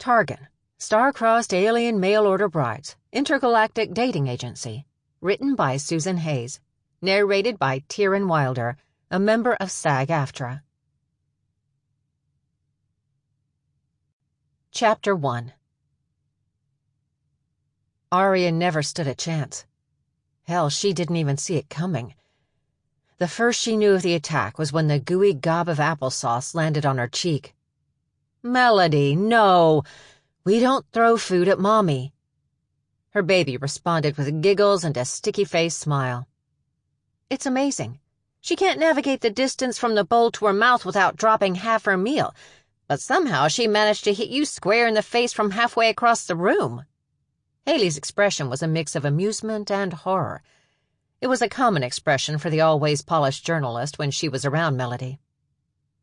Tarjen, Star-Crossed Alien Mail-Order Brides, Intergalactic Dating Agency. Written by Susan Hayes. Narrated by Tieran Wilder, a member of SAG-AFTRA. Chapter 1. Arya never stood a chance. Hell, she didn't even see it coming. The first she knew of the attack was when the gooey gob of applesauce landed on her cheek. "Melody, no! We don't throw food at Mommy." Her baby responded with giggles and a sticky-faced smile. "It's amazing. She can't navigate the distance from the bowl to her mouth without dropping half her meal, but somehow she managed to hit you square in the face from halfway across the room." Haley's expression was a mix of amusement and horror. It was a common expression for the always-polished journalist when she was around Melody.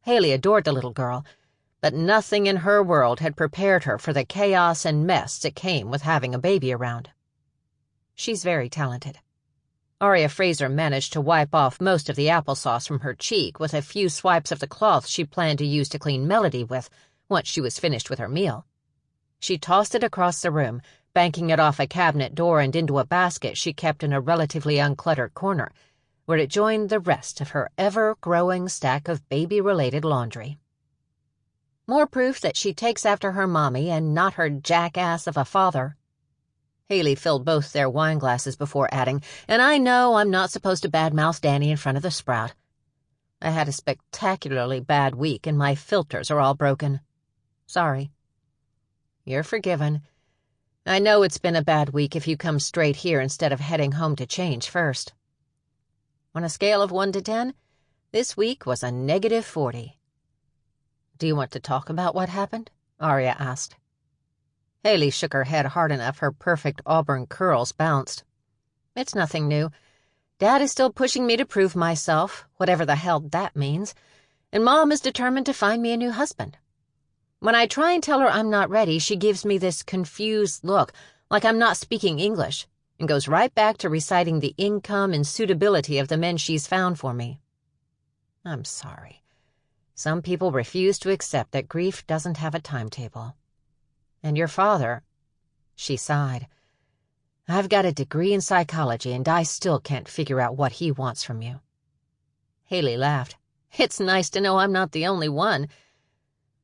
Haley adored the little girl, but nothing in her world had prepared her for the chaos and mess that came with having a baby around. She's very talented. Arya Fraser managed to wipe off most of the applesauce from her cheek with a few swipes of the cloth she planned to use to clean Melody with once she was finished with her meal. She tossed it across the room, banking it off a cabinet door and into a basket she kept in a relatively uncluttered corner, where it joined the rest of her ever-growing stack of baby-related laundry. More proof that she takes after her mommy and not her jackass of a father. Haley filled both their wine glasses before adding, "And I know I'm not supposed to badmouth Danny in front of the sprout. I had a spectacularly bad week and my filters are all broken. Sorry." "You're forgiven. I know it's been a bad week if you come straight here instead of heading home to change first." On a scale of 1 to 10, this week was a -40. "Do you want to talk about what happened?" Arya asked. Haley shook her head hard enough her perfect auburn curls bounced. "It's nothing new. Dad is still pushing me to prove myself, whatever the hell that means, and Mom is determined to find me a new husband. When I try and tell her I'm not ready, she gives me this confused look, like I'm not speaking English, and goes right back to reciting the income and suitability of the men she's found for me. I'm sorry. Some people refuse to accept that grief doesn't have a timetable. And your father," she sighed, "I've got a degree in psychology and I still can't figure out what he wants from you." Haley laughed. "It's nice to know I'm not the only one.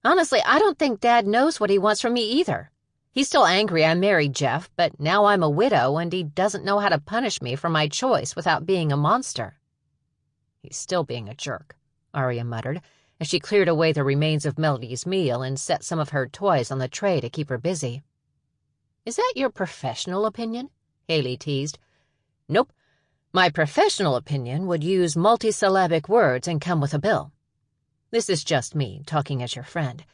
Honestly, I don't think Dad knows what he wants from me either. He's still angry I married Jeff, but now I'm a widow and he doesn't know how to punish me for my choice without being a monster." "He's still being a jerk," Arya muttered, as she cleared away the remains of Melody's meal and set some of her toys on the tray to keep her busy. "Is that your professional opinion?" Haley teased. "Nope. My professional opinion would use multisyllabic words and come with a bill. This is just me, talking as your friend.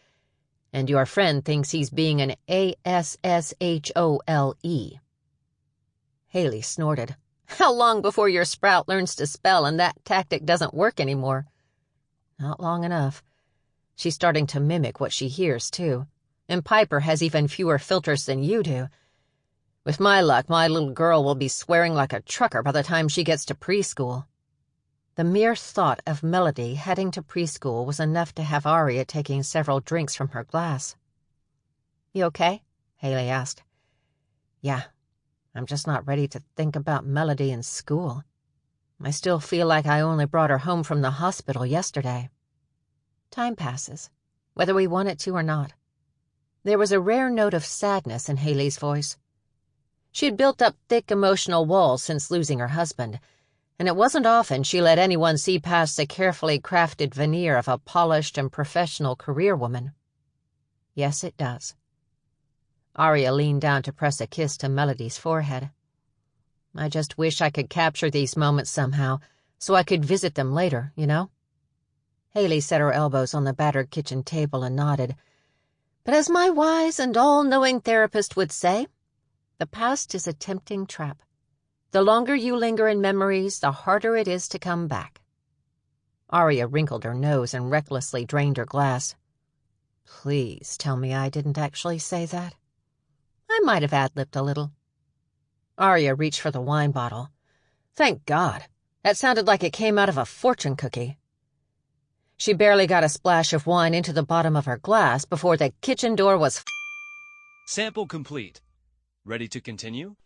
And your friend thinks he's being an ASSHOLE. Haley snorted. "How long before your sprout learns to spell and that tactic doesn't work anymore?" "Not long enough. She's starting to mimic what she hears, too. And Piper has even fewer filters than you do. With my luck, my little girl will be swearing like a trucker by the time she gets to preschool." The mere thought of Melody heading to preschool was enough to have Arya taking several drinks from her glass. "You okay?" Haley asked. "Yeah, I'm just not ready to think about Melody in school. I still feel like I only brought her home from the hospital yesterday." "Time passes, whether we want it to or not." There was a rare note of sadness in Haley's voice. She had built up thick emotional walls since losing her husband, and it wasn't often she let anyone see past the carefully crafted veneer of a polished and professional career woman. "Yes, it does." Arya leaned down to press a kiss to Melody's forehead. "I just wish I could capture these moments somehow, so I could visit them later, you know?" Haley set her elbows on the battered kitchen table and nodded. "But as my wise and all-knowing therapist would say, the past is a tempting trap. The longer you linger in memories, the harder it is to come back." Arya wrinkled her nose and recklessly drained her glass. "Please tell me I didn't actually say that." "I might have ad-libbed a little." Arya reached for the wine bottle. "Thank God. That sounded like it came out of a fortune cookie." She barely got a splash of wine into the bottom of her glass before the kitchen door was Sample complete. Ready to continue?